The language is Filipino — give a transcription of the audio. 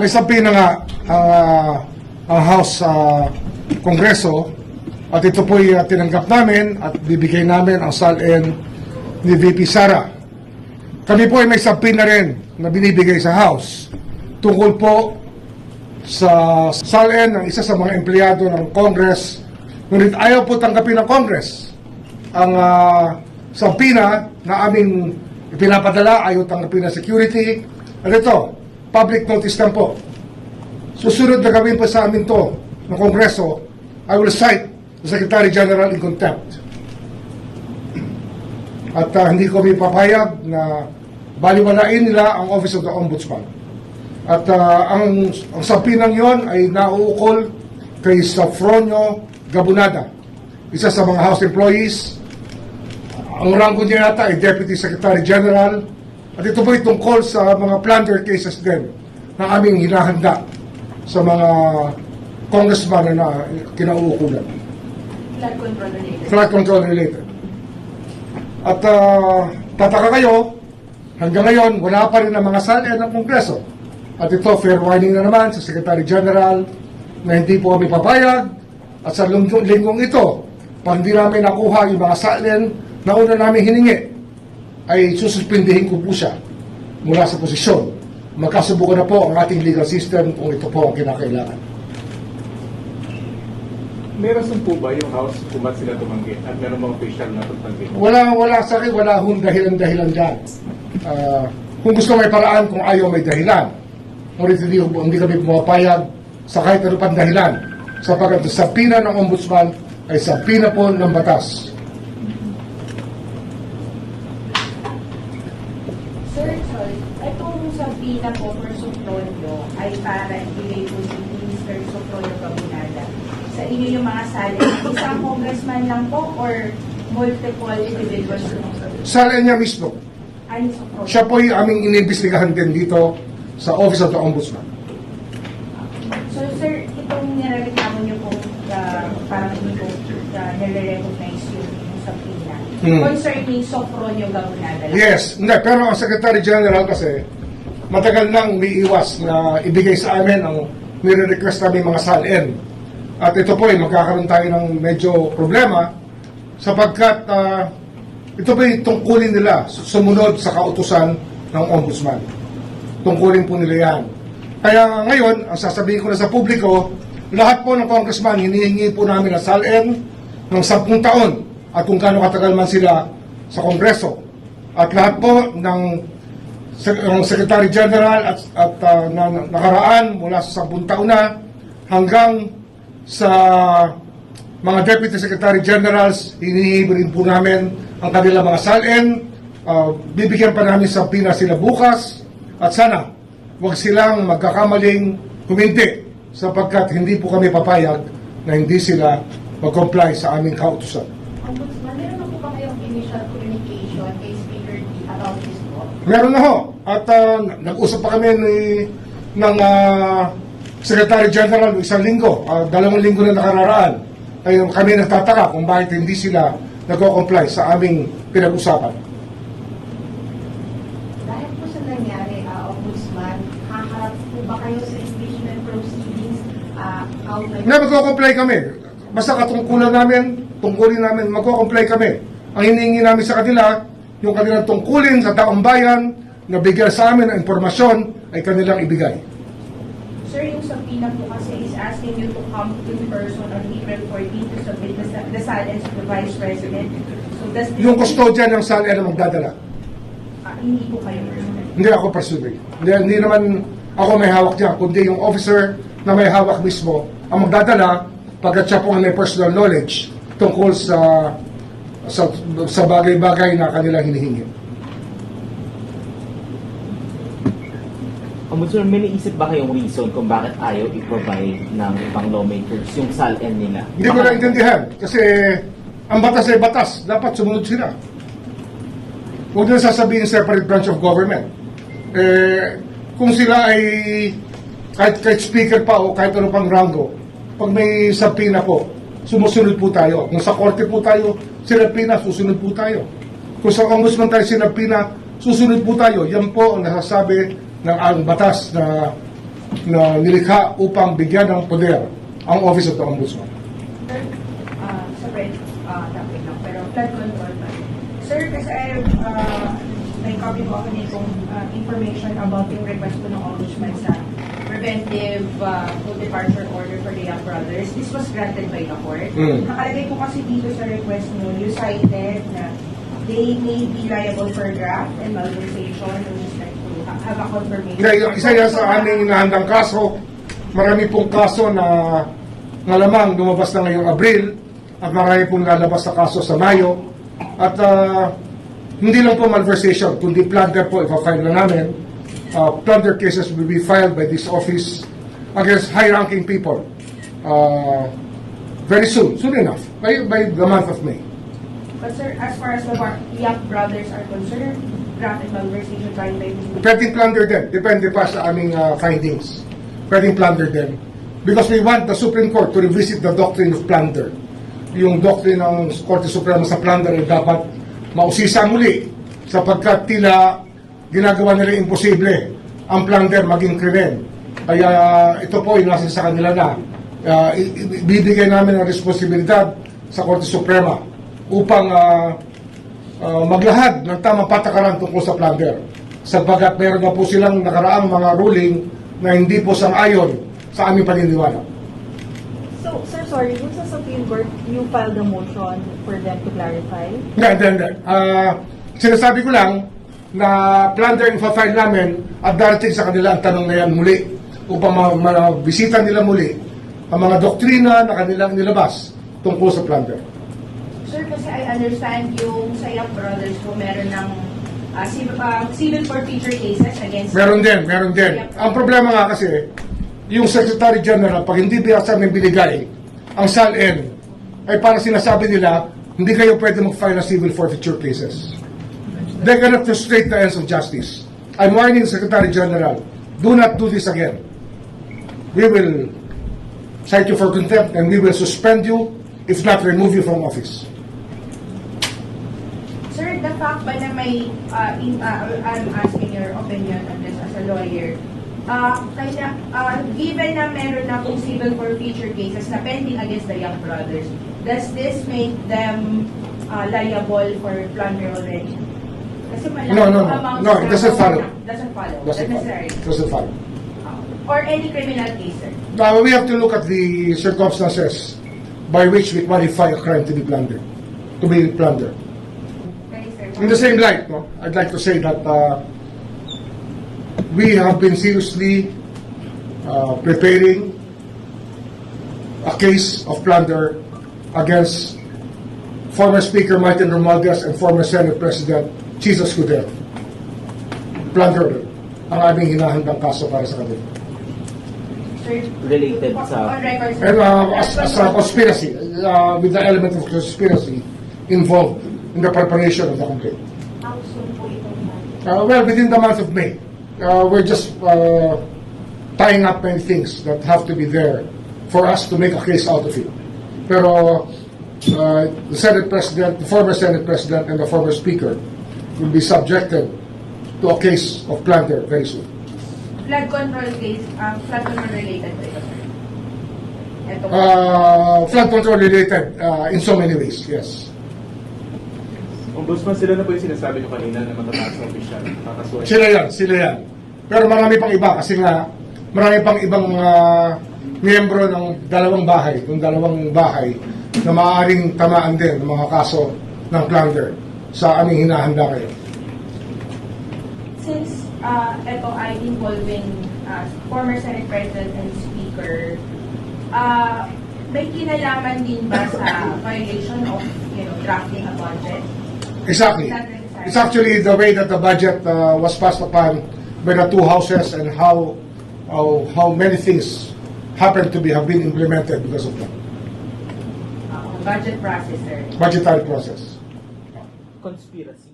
May sabihin na nga ang House Kongreso at ito po'y tinanggap namin at bibigay namin ang SALN ni VP Sara. Kami po ay may sabihin na rin na binibigay sa House tungkol po sa SALN ng isa sa mga empleyado ng Congress, ngunit ayaw po tanggapin ng Congress ang sabina na aming ipinapadala, ayaw tanggapin ng security. At ito, public notice lang po. Susunod na gawin pa sa amin to ng Kongreso, I will cite the Secretary General in contempt. At hindi ko may papayag na baliwalain nila ang Office of the Ombudsman. At ang sabinang yon ay nauukol kay Safronio Gabunada, isa sa mga House employees. Ang ranggo niya yata ay Deputy Secretary General. At ito po ay tungkol sa mga plunder cases din na aming hinahanda sa mga congressman na kinauukulan. Flood control related. At tataka kayo, hanggang ngayon, wala pa rin ang mga SALN ng Kongreso. At ito, fair warning na naman sa Secretary General na hindi po kami papayag. At sa linggong ito, pag hindi namin nakuha yung mga SALN na una namin hiningi, ay sususpindihin ko po siya mula sa posisyon. Magkasubukan na po ang ating legal system kung ito po ang kinakailangan. May rason po ba yung House kung ba't sila tumanggi at meron mga official na tumanggi? Wala sa akin, wala hong dahilan dyan. Kung gusto may paraan, kung ayaw may dahilan. Ngunit hindi kami pumapayag sa kahit ano pang dahilan. Sapagkat sa sabina ng Ombudsman ay sabina po ng batas. Sir, sorry. Itong sabina po for Sufronio ay para ibigay po si Minister Sufronio Gabunada sa inyo yung mga sali. Isang congressman lang po or multiple individuals? SALN niya mismo. Ay, Sufronio. Siya po yung aming inimbestigahan din dito sa Office of the Ombudsman. So, sir, itong nirereklamo niyo po parang hindi po nire-recognize yung sabina. Concerning Sufronio Gabunada lang. Yes, hindi, pero ang Secretary General kasi matagal nang umiiwas na ibigay sa amin ang nire-request namin mga SALN. At ito po ay magkakaroon tayo ng medyo problema sapagkat ito po ay tungkulin nila sumunod sa kautusan ng Ombudsman. Tungkulin po nila yan. Kaya ngayon, ang sasabihin ko na sa publiko, lahat po ng congressman, hinihingi po namin ang SALN ng 10 taon at kung gaano katagal man sila sa Kongreso. At lahat po ng Secretary General at nakaraan mula sa 10 taon na hanggang sa mga Deputy Secretary Generals, hinihingi rin po namin ang kanilang mga SALN. Bibigyan pa namin sa pina sila bukas at sana huwag silang magkakamaling huminti sapagkat hindi po kami papayag na hindi sila mag-comply sa aming kautusan. Ombudsman, meron na po ba kayong initial communication kay Speaker D about this po? Meron na ho. At nag-usap pa kami ng Secretary General isang linggo, 2 linggo na nakararaan. Ay kami nagtataka kung bakit hindi sila nag-comply sa aming pinag-usapan. Dahil po sa nangyari, Ombudsman, haharap po ba kayo sa impeachment proceedings? Na mag-comply kami. Basta katungkulan namin, tungkulin namin, mag-comply kami. Ang hinihingi namin sa kanila, yung kanilang tungkulin sa taong bayan, na bigyan sa amin ng impormasyon, ay kanilang ibigay. Sir, yung sabina po kasi is asking you to come in person on April 14 to submit the SALN to the Vice President. So does this Yung custodian ng SALN na magdadala. hindi po kayo personal? Hindi ako personally. Hindi naman ako may hawak dyan, kundi yung officer na may hawak mismo ang magdadala pagkat siya po ang may personal knowledge tungkol sa bagay-bagay na kanilang hinihingi. Ombudsman, may naisip ba kayong reason kung bakit ayaw i-provide ng ibang lawmakers yung SALN nila? Hindi ko naintindihan kasi ang batas ay batas. Dapat sumunod sila. Huwag nila sasabihin separate branch of government. Kung sila ay kahit speaker pa o kahit ano pang rango, pag may sabina po, sumusunod po tayo. Kung sa korte po tayo, sinabina, susunod po tayo. Kung sa ombudsman tayo sinabina, susunod po tayo. Yan po ang nasasabi ng batas na na nilikha upang bigyan ng poder ang Office of the Ombudsman. Sir, sa red topic lang, pero flood control pa. Sir, kasi may copy po ako nitong information about yung request po ng Ombudsman sa preventive full departure order for the Young Brothers. This was granted by the court. Nakalagay po kasi dito sa request nyo, you cited na they may be liable for graft and malversation with respect to have a confirmation. Isa yan sa aming inahandang kaso. Marami pong kaso na lamang lumabas na ngayong Abril at marami pong lalabas na kaso sa Mayo. At hindi lang po malversation, kundi plunder po ipa-file na namin. Plunder cases will be filed by this office against high-ranking people very soon enough, by the month of May. But sir, as far as the Young Brothers are concerned, graft and malversation trial by Pwedeng plunder din, depende pa sa aming findings. Pwedeng plunder din. Because we want the Supreme Court to revisit the doctrine of plunder. Yung doctrine ng Korte Suprema sa plunder ay dapat mausisa muli sapagkat tila ginagawa nila imposible ang plunder maging krimen. Kaya ito po ay nasa sa kanila na. Ibibigay namin ang responsibilidad sa Korte Suprema upang maglahad ng tamang patakaran tungkol sa plunder. Sapagkat meron na po silang nakaraang mga ruling na hindi po sang-ayon sa aming paniniwala. So, sir, sorry, dun sa Supreme Court, you filed a motion for them to clarify? Hindi. Sinasabi ko lang na plunder yung file namin at darating sa kanila ang tanong na yan muli upang mabisita nila muli ang mga doktrina na kanilang nilabas tungkol sa plunder. Sir, kasi I understand yung sa Young Brothers po meron ng civil forfeiture cases against... Meron din. Ang problema nga kasi, yung Secretary General, pag hindi sa amin binigay ang SALN, ay parang sinasabi nila, hindi kayo pwede mag-file ng civil forfeiture cases. They cannot frustrate the ends of justice. I'm warning the Secretary General, do not do this again. We will cite you for contempt and we will suspend you, if not remove you from office. Sir, the fact ba na may, I'm asking your opinion on this as a lawyer, given na meron na pong civil forfeiture cases na pending against the Young Brothers, does this make them liable for plunder already? Kasi No, it doesn't follow. Doesn't follow. Doesn't necessary. follow. Or any criminal case, sir. Now, we have to look at the circumstances by which we qualify a crime to be plundered. Okay, sir. In the same light, no, I'd like to say that we have been seriously preparing a case of plunder against former Speaker Martin Romualdez and former Senate President Jesus Escudero. Plunder ang aming hinahandang kaso para sa kanila. Sir, Related sa- on record, sir. And as a conspiracy, with the element of conspiracy involved in the preparation of the complaint. How soon po itong Well, within the month of May. We're just tying up many things that have to be there for us to make a case out of it. Pero the Senate President, the former Senate President, and the former Speaker will be subjected to a case of plunder very soon. Flood control case, flood control related ba ito, sir? Ito po. Flood control related in so many ways, yes. Ombudsman, sila na po yung sinasabi ko kanina na matataas na opisyal. Kakasuhan. Sila yan. Pero marami pang iba kasi nga marami pang ibang mga miyembro ng dalawang bahay na maaaring tamaan din ng mga kaso ng plunder sa aming hinahanda ngayon. Since ito ay involving former Senate President and Speaker, may kinalaman din ba sa violation of drafting a budget? Exactly. It's actually the way that the budget was passed upon by the two houses and how many things have been implemented because of that. Budget process, sir. Budgetary process. conspiracy